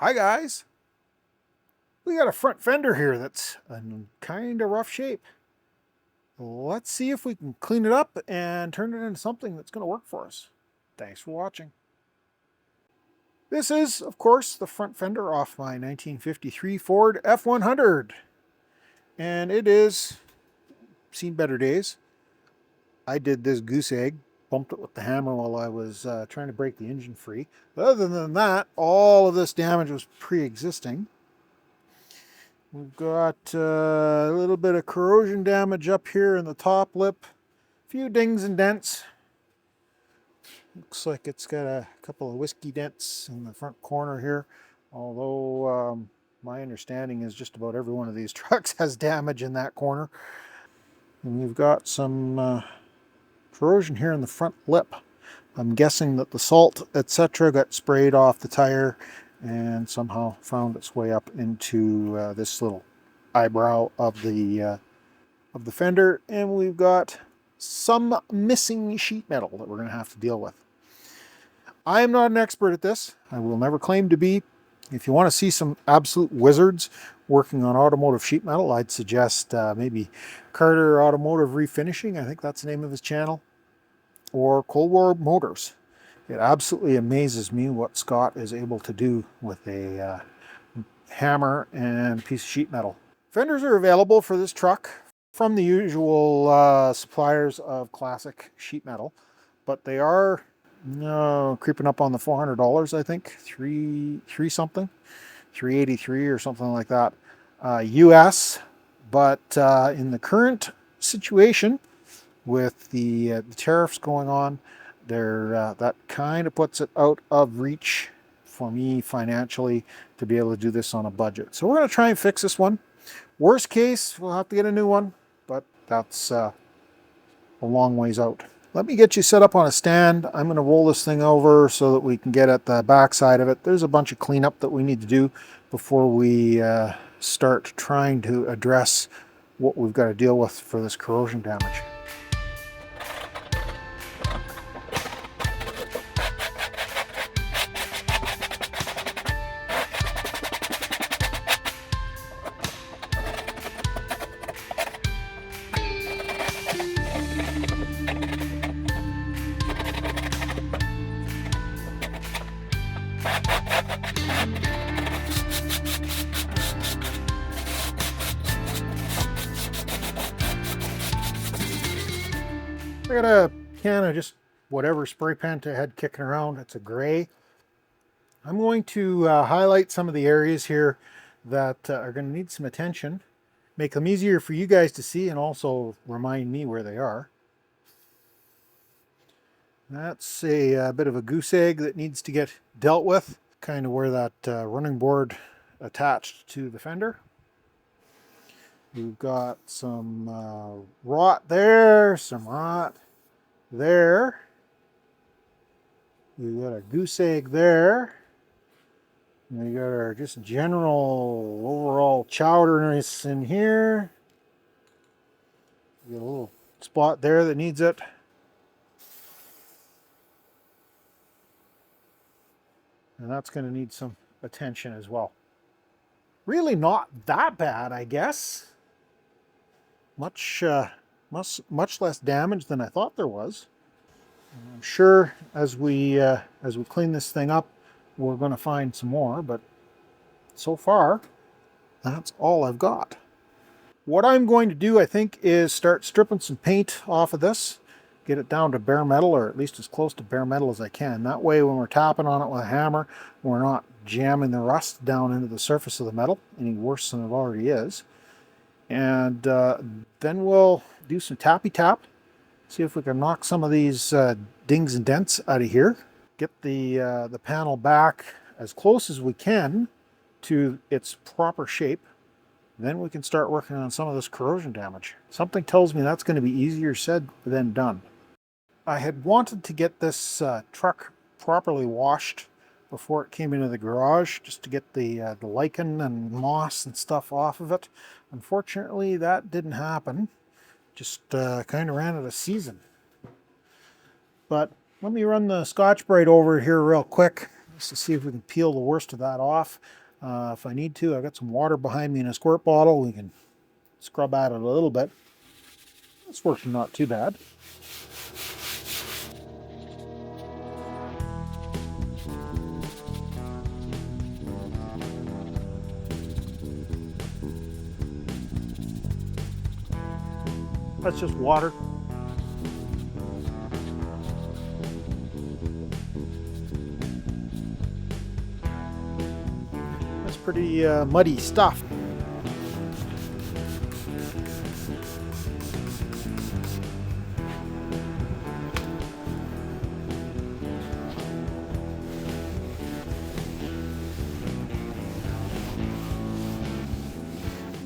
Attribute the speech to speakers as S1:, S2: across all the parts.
S1: Hi guys! We got a front fender here that's in kind of rough shape. Let's see if we can clean it up and turn it into something that's going to work for us. Thanks for watching. This is, of course, the front fender off my 1953 Ford F100. And it is seen better days. I did this goose egg, bumped it with the hammer while I was trying to break the engine free. But other than that, all of this damage was pre-existing. We've got a little bit of corrosion damage up here in the top lip. A few dings and dents. Looks like it's got a couple of whiskey dents in the front corner here. Although my understanding is just about every one of these trucks has damage in that corner. And we've got some corrosion here in the front lip. I'm guessing that the salt, etc., got sprayed off the tire and somehow found its way up into this little eyebrow of the fender, and we've got some missing sheet metal that we're going to have to deal with. I am not an expert at this. I will never claim to be. If you want to see some absolute wizards working on automotive sheet metal, I'd suggest maybe Carter Automotive Refinishing. I think that's the name of his channel. Or Cold War Motors. It absolutely amazes me what Scott is able to do with a hammer and a piece of sheet metal. Fenders are available for this truck from the usual suppliers of classic sheet metal, but they are creeping up on the $400, I think, three something, 383 or something like that, US. But in the current situation with the tariffs going on, that kind of puts it out of reach for me financially to be able to do this on a budget. So we're going to try and fix this one. Worst case, we'll have to get a new one, but that's a long ways out. Let me get you set up on a stand. I'm going to roll this thing over so that we can get at the back side of it. There's a bunch of cleanup that we need to do before we start trying to address what we've got to deal with for this corrosion damage. I got a can of just whatever spray paint I had kicking around. It's a gray. I'm going to highlight some of the areas here that are going to need some attention, make them easier for you guys to see, and also remind me where they are. That's a bit of a goose egg that needs to get dealt with, kind of where that running board attached to the fender. We've got some rot there, some rot there. We've got a goose egg there. And we got our just general overall chowderness in here. We got a little spot there that needs it. And that's going to need some attention as well. Really not that bad, I guess. Much less damage than I thought there was. And I'm sure as we clean this thing up, we're going to find some more, but so far, that's all I've got. What I'm going to do, I think, is start stripping some paint off of this, get it down to bare metal, or at least as close to bare metal as I can. That way, when we're tapping on it with a hammer, we're not jamming the rust down into the surface of the metal any worse than it already is. And then we'll do some tappy tap, see if we can knock some of these dings and dents out of here, get the panel back as close as we can to its proper shape. Then we can start working on some of this corrosion damage. Something tells me that's going to be easier said than done. I had wanted to get this truck properly washed before it came into the garage, just to get the lichen and moss and stuff off of it. Unfortunately, that didn't happen. Just kind of ran out of season. But let me run the Scotch-Brite over here real quick, just to see if we can peel the worst of that off. If I need to, I've got some water behind me in a squirt bottle. We can scrub at it a little bit. It's working not too bad. That's just water. That's pretty muddy stuff.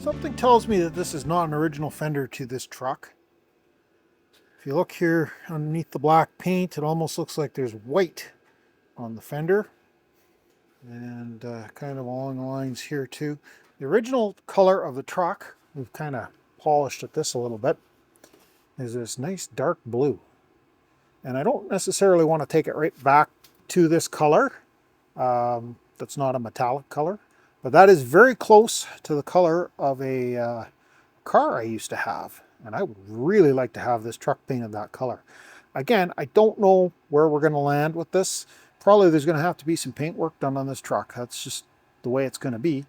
S1: Something tells me that this is not an original fender to this truck. If you look here underneath the black paint, it almost looks like there's white on the fender. And kind of along the lines here too. The original color of the truck, we've kind of polished at this a little bit, is this nice dark blue. And I don't necessarily want to take it right back to this color. That's not a metallic color. But that is very close to the color of a car I used to have. And I would really like to have this truck painted that color. Again, I don't know where we're going to land with this. Probably there's going to have to be some paint work done on this truck. That's just the way it's going to be.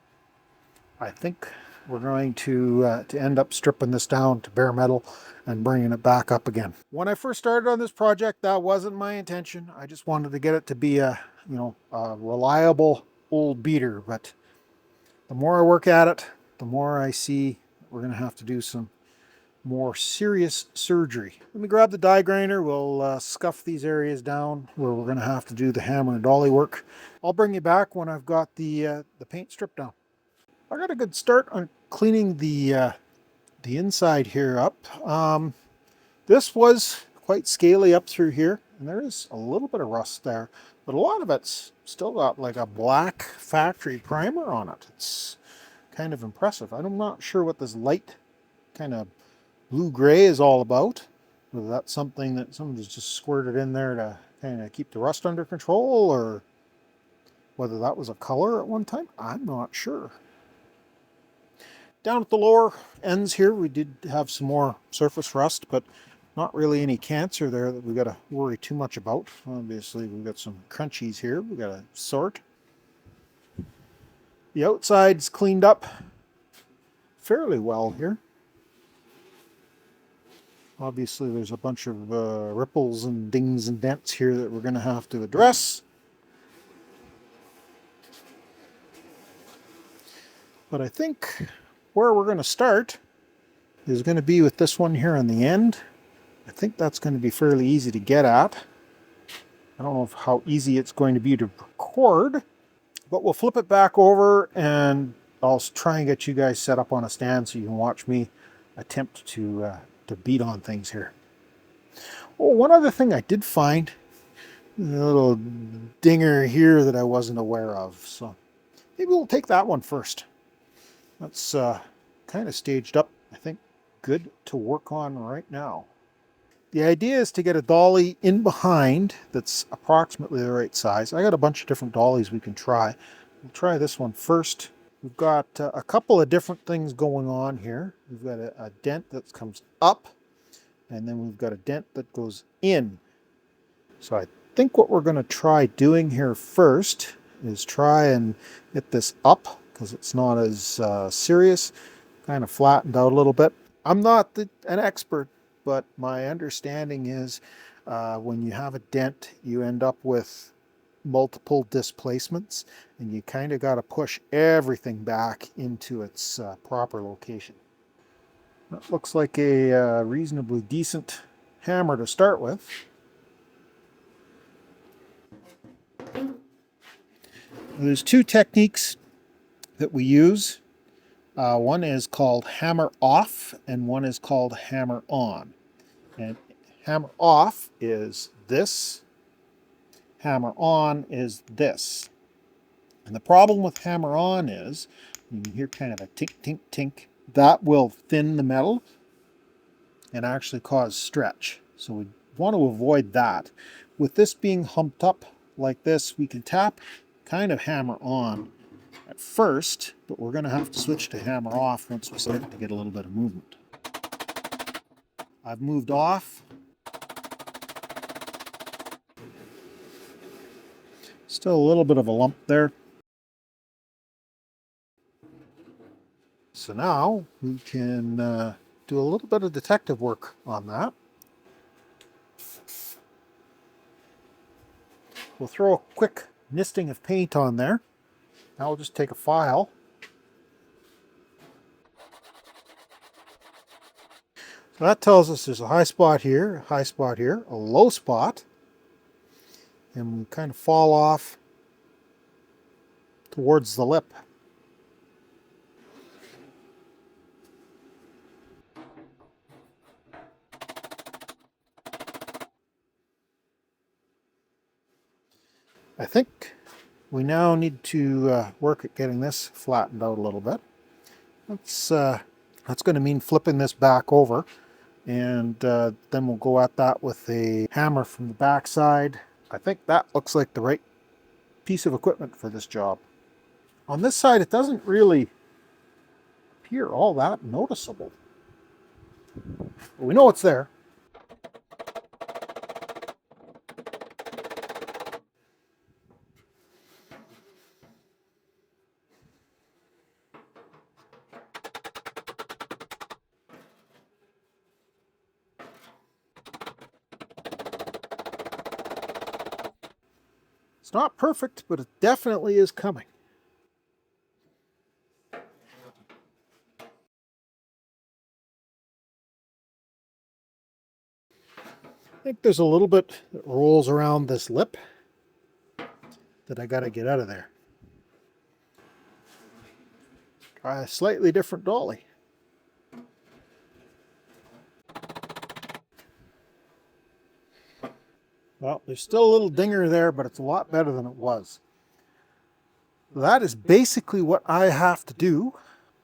S1: I think we're going to end up stripping this down to bare metal and bringing it back up again. When I first started on this project, that wasn't my intention. I just wanted to get it to be a reliable old beater. But the more I work at it, the more I see we're going to have to do some more serious surgery. Let me grab the die grinder. We'll scuff these areas down where we're going to have to do the hammer and dolly work. I'll bring you back when I've got the paint stripped down. I got a good start on cleaning the inside here up. This was quite scaly up through here, and there is a little bit of rust there, but a lot of it's still got like a black factory primer on it. It's kind of impressive. I'm not sure what this light kind of blue-gray is all about. Whether that's something that somebody's just squirted in there to kind of keep the rust under control, or whether that was a color at one time, I'm not sure. Down at the lower ends here, we did have some more surface rust, but not really any cancer there that we got to worry too much about. Obviously, we've got some crunchies here we got to sort. The outside's cleaned up fairly well here. Obviously, there's a bunch of ripples and dings and dents here that we're going to have to address. But I think where we're going to start is going to be with this one here on the end. I think that's going to be fairly easy to get at. I don't know how easy it's going to be to record, but we'll flip it back over and I'll try and get you guys set up on a stand so you can watch me attempt to beat on things here. Oh, one other thing I did find, a little dinger here that I wasn't aware of. So maybe we'll take that one first. That's kind of staged up, I think, good to work on right now. The idea is to get a dolly in behind that's approximately the right size. I got a bunch of different dollies we can try. We'll try this one first. We've got a couple of different things going on here. We've got a dent that comes up, and then we've got a dent that goes in. So I think what we're going to try doing here first is try and get this up, because it's not as serious, kind of flattened out a little bit. I'm not an expert, but my understanding is when you have a dent, you end up with multiple displacements, and you kind of got to push everything back into its proper location. That looks like a reasonably decent hammer to start with. There's two techniques that we use. One is called hammer off and one is called hammer on. And hammer off is this. Hammer on is this. And the problem with hammer on is, you can hear kind of a tink, tink, tink. That will thin the metal and actually cause stretch. So we want to avoid that. With this being humped up like this, we can tap, kind of hammer on at first, but we're going to have to switch to hammer off once we start to get a little bit of movement. I've moved off. Still a little bit of a lump there. So now we can do a little bit of detective work on that. We'll throw a quick misting of paint on there. Now we'll just take a file. So that tells us there's a high spot here, a low spot, and we kind of fall off towards the lip. I think we now need to work at getting this flattened out a little bit. That's going to mean flipping this back over, and then we'll go at that with a hammer from the back side. I think that looks like the right piece of equipment for this job. On this side, it doesn't really appear all that noticeable. But we know it's there. It's not perfect, but it definitely is coming. I think there's a little bit that rolls around this lip that I got to get out of there. Try a slightly different dolly. Well, there's still a little dinger there, but it's a lot better than it was. That is basically what I have to do.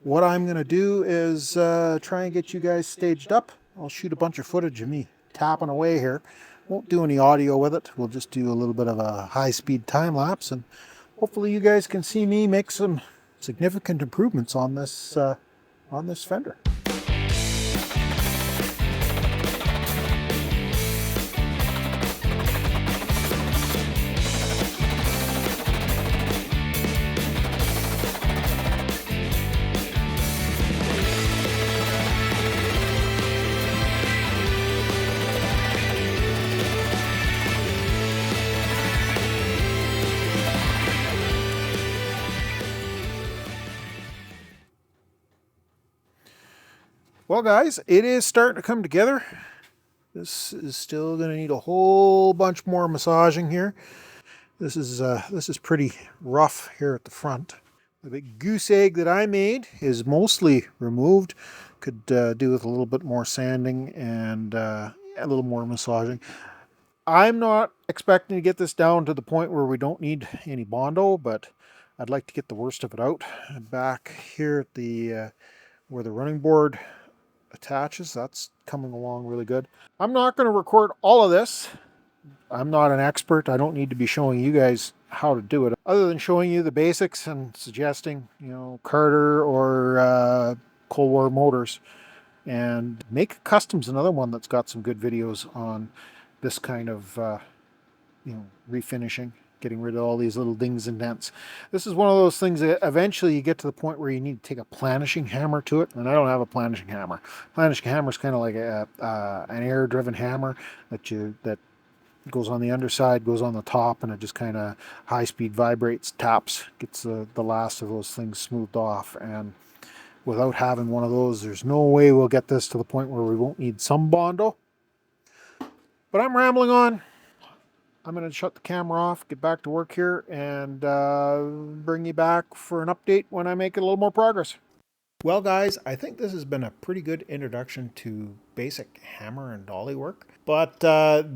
S1: What I'm going to do is try and get you guys staged up. I'll shoot a bunch of footage of me tapping away here. Won't do any audio with it. We'll just do a little bit of a high-speed time lapse, and hopefully you guys can see me make some significant improvements on this fender. Well, guys, it is starting to come together. This is still going to need a whole bunch more massaging here. This is pretty rough here at the front. The big goose egg that I made is mostly removed. Could do with a little bit more sanding and a little more massaging. I'm not expecting to get this down to the point where we don't need any Bondo, but I'd like to get the worst of it out. Back here at the where the running board attaches, that's coming along really good. I'm not going to record all of this. I'm not an expert. I don't need to be showing you guys how to do it, other than showing you the basics and suggesting, Carter or Cold War motors. And Make Custom's another one that's got some good videos on this kind of refinishing, getting rid of all these little dings and dents. This is one of those things that eventually you get to the point where you need to take a planishing hammer to it, and I don't have a planishing hammer. Planishing hammer is kind of like an air-driven hammer that goes on the underside, goes on the top, and it just kind of high-speed vibrates, taps, gets the last of those things smoothed off. And without having one of those, there's no way we'll get this to the point where we won't need some Bondo. But I'm rambling on. I'm going to shut the camera off, get back to work here, and bring you back for an update when I make a little more progress. Well, guys, I think this has been a pretty good introduction to basic hammer and dolly work. But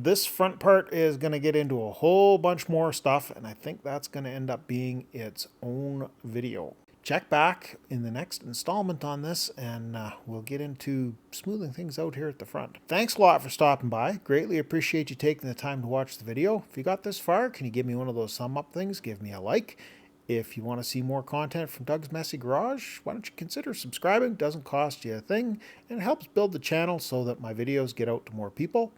S1: this front part is going to get into a whole bunch more stuff, and I think that's going to end up being its own video. check back in the next installment on this, and we'll get into smoothing things out here at the front. Thanks a lot for stopping by. Greatly appreciate you taking the time to watch the video. If you got this far, can you give me one of those thumb up things? Give me a like. If you want to see more content from Doug's Messy Garage, why don't you consider subscribing? It doesn't cost you a thing, and it helps build the channel so that my videos get out to more people.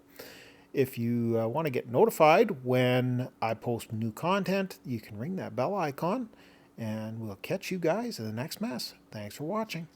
S1: If you want to get notified when I post new content, you can ring that bell icon, and we'll catch you guys in the next mess. Thanks for watching.